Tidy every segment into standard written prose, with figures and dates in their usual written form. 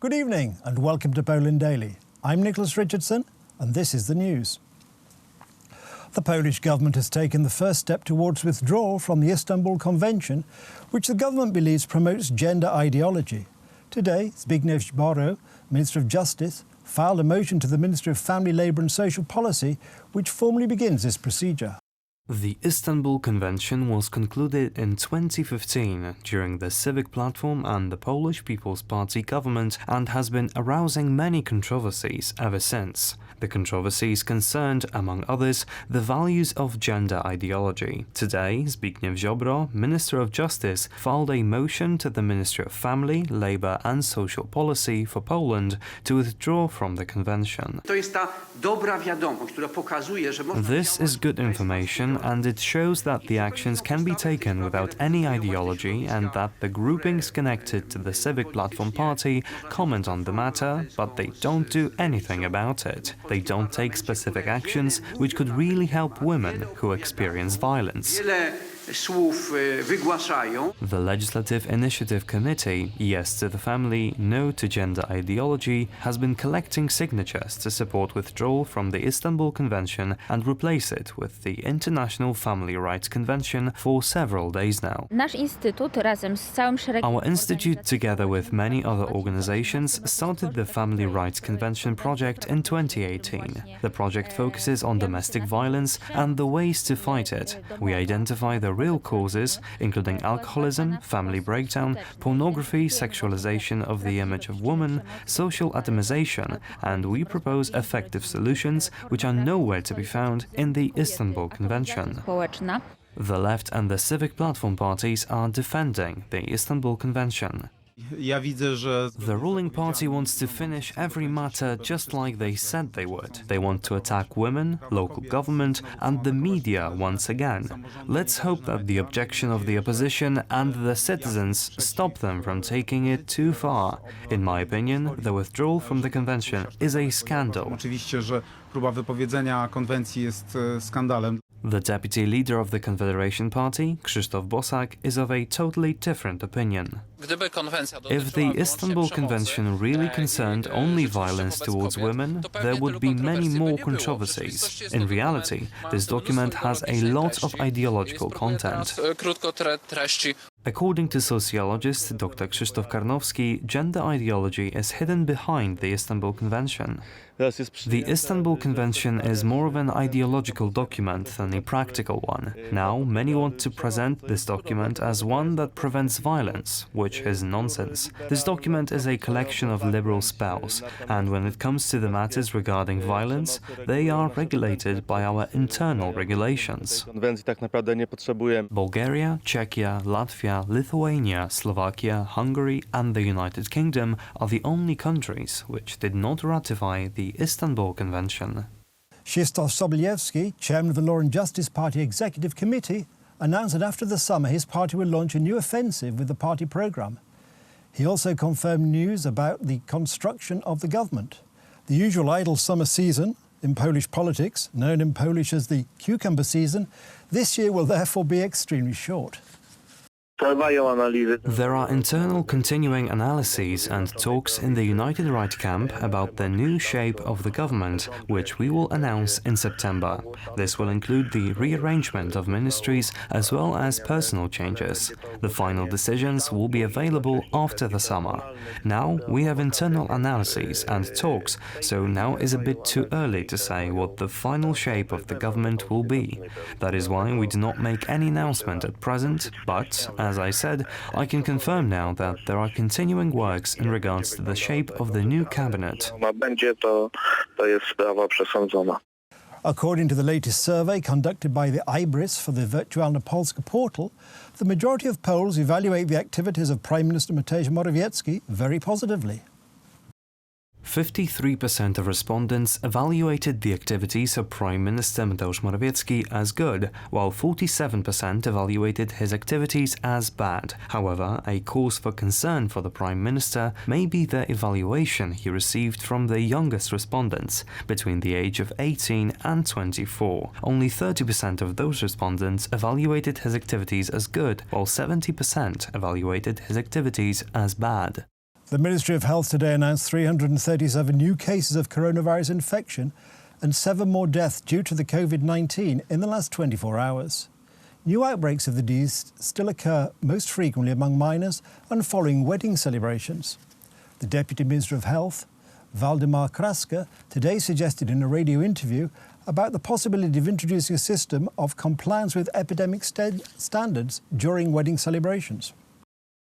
Good evening and welcome to Poland Daily. I'm Nicholas Richardson and this is the news. The Polish government has taken the first step towards withdrawal from the Istanbul Convention, which the government believes promotes gender ideology. Today, Zbigniew Ziobro, Minister of Justice, filed a motion to the Ministry of Family, Labour and Social Policy, which formally begins this procedure. The Istanbul Convention was concluded in 2015 during the Civic Platform and the Polish People's Party government and has been arousing many controversies ever since. The controversies concerned, among others, the values of gender ideology. Today, Zbigniew Ziobro, Minister of Justice, filed a motion to the Ministry of Family, Labour and Social Policy for Poland to withdraw from the convention. This is good information, and it shows that the actions can be taken without any ideology and that the groupings connected to the Civic Platform Party comment on the matter, but they don't do anything about it. They don't take specific actions which could really help women who experience violence. The Legislative Initiative Committee, Yes to the Family, No to Gender Ideology, has been collecting signatures to support withdrawal from the Istanbul Convention and replace it with the International Family Rights Convention for several days now. Our institute, together with many other organizations, started the Family Rights Convention project in 2018. The project focuses on domestic violence and the ways to fight it. We identify the real causes, including alcoholism, family breakdown, pornography, sexualization of the image of women, social atomization, and we propose effective solutions which are nowhere to be found in the Istanbul Convention. The left and the Civic Platform parties are defending the Istanbul Convention. The ruling party wants to finish every matter just like they said they would. They want to attack women, local government and the media once again. Let's hope that the objection of the opposition and the citizens stop them from taking it too far. In my opinion, the withdrawal from the convention is a scandal. The deputy leader of the Confederation Party, Krzysztof Bosak, is of a totally different opinion. If the Istanbul Convention really concerned only violence towards women, there would be many more controversies. In reality, this document has a lot of ideological content. According to sociologist Dr. Krzysztof Karnowski, gender ideology is hidden behind the Istanbul Convention. The Istanbul Convention is more of an ideological document than a practical one. Now, many want to present this document as one that prevents violence, which is nonsense. This document is a collection of liberal spells, and when it comes to the matters regarding violence, they are regulated by our internal regulations. Bulgaria, Czechia, Latvia, Lithuania, Slovakia, Hungary and the United Kingdom are the only countries which did not ratify the Istanbul Convention. Krzysztof Sobolewski, chairman of the Law and Justice Party Executive Committee, announced that after the summer his party will launch a new offensive with the party programme. He also confirmed news about the construction of the government. The usual idle summer season in Polish politics, known in Polish as the cucumber season, this year will therefore be extremely short. There are internal continuing analyses and talks in the United Right camp about the new shape of the government, which we will announce in September. This will include the rearrangement of ministries as well as personal changes. The final decisions will be available after the summer. Now we have internal analyses and talks, so now is a bit too early to say what the final shape of the government will be. That is why we do not make any announcement at present, but as I said, I can confirm now that there are continuing works in regards to the shape of the new cabinet. According to the latest survey conducted by the IBRIS for the Wirtualna Polska portal, the majority of Poles evaluate the activities of Prime Minister Mateusz Morawiecki very positively. 53% of respondents evaluated the activities of Prime Minister Mateusz Morawiecki as good, while 47% evaluated his activities as bad. However, a cause for concern for the Prime Minister may be the evaluation he received from the youngest respondents, between the age of 18 and 24. Only 30% of those respondents evaluated his activities as good, while 70% evaluated his activities as bad. The Ministry of Health today announced 337 new cases of coronavirus infection and 7 more deaths due to the COVID-19 in the last 24 hours. New outbreaks of the disease still occur most frequently among minors and following wedding celebrations. The Deputy Minister of Health, Valdemar Kraska, today suggested in a radio interview about the possibility of introducing a system of compliance with epidemic standards during wedding celebrations.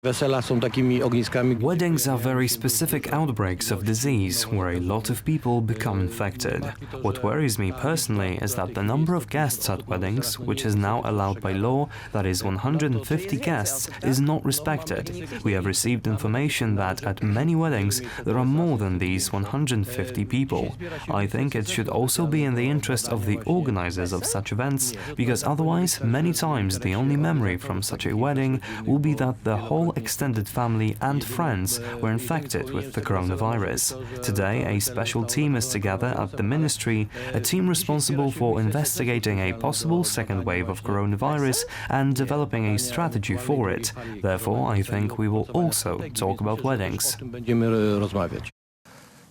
Weddings are very specific outbreaks of disease where a lot of people become infected. What worries me personally is that the number of guests at weddings, which is now allowed by law, that is 150 guests, is not respected. We have received information that at many weddings there are more than these 150 people. I think it should also be in the interest of the organizers of such events, because otherwise many times the only memory from such a wedding will be that the whole extended family and friends were infected with the coronavirus. Today, a special team is together at the ministry, a team responsible for investigating a possible second wave of coronavirus and developing a strategy for it. Therefore, I think we will also talk about weddings.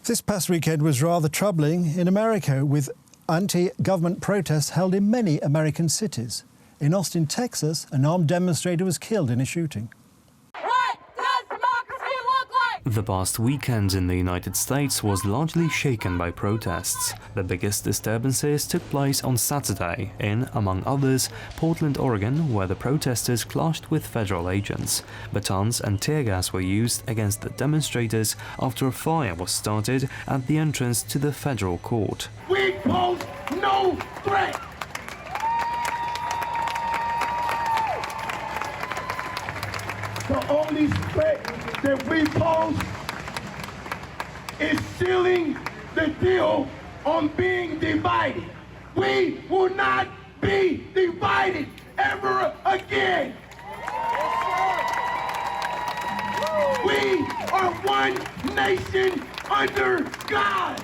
This past weekend was rather troubling in America, with anti-government protests held in many American cities. In Austin, Texas, an armed demonstrator was killed in a shooting. The past weekend in the United States was largely shaken by protests. The biggest disturbances took place on Saturday in, among others, Portland, Oregon, where the protesters clashed with federal agents. Batons and tear gas were used against the demonstrators after a fire was started at the entrance to the federal court. We pose no threat. The only threat that we pose is sealing the deal on being divided. We will not be divided ever again. We are one nation under God.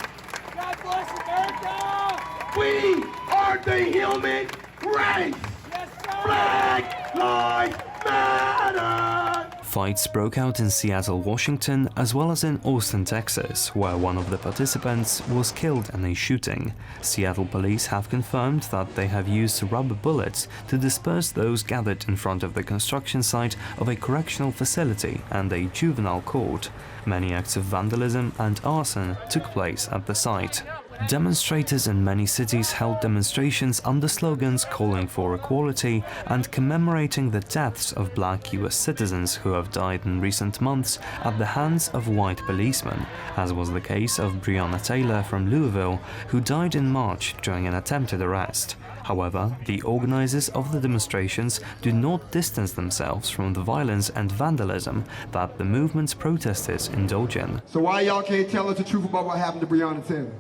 God bless America. We are the human race. Yes, sir. Black Lives Matter. Fights broke out in Seattle, Washington, as well as in Austin, Texas, where one of the participants was killed in a shooting. Seattle police have confirmed that they have used rubber bullets to disperse those gathered in front of the construction site of a correctional facility and a juvenile court. Many acts of vandalism and arson took place at the site. Demonstrators in many cities held demonstrations under slogans calling for equality and commemorating the deaths of black US citizens who have died in recent months at the hands of white policemen, as was the case of Breonna Taylor from Louisville, who died in March during an attempted arrest. However, the organizers of the demonstrations do not distance themselves from the violence and vandalism that the movement's protesters indulge in. So why y'all can't tell us the truth about what happened to Breonna Taylor?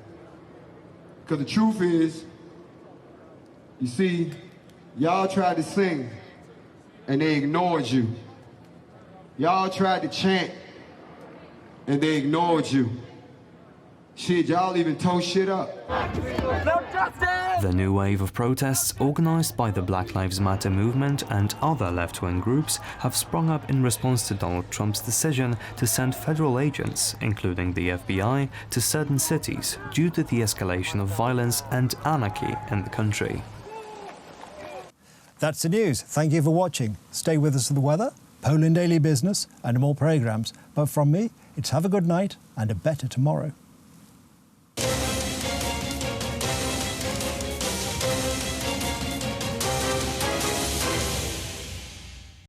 Because the truth is, you see, y'all tried to sing and they ignored you. Y'all tried to chant and they ignored you. Shit, y'all even tore shit up. The new wave of protests, organized by the Black Lives Matter movement and other left-wing groups, have sprung up in response to Donald Trump's decision to send federal agents, including the FBI, to certain cities due to the escalation of violence and anarchy in the country. That's the news. Thank you for watching. Stay with us for the weather, Poland Daily Business and more programmes. But from me, it's have a good night and a better tomorrow.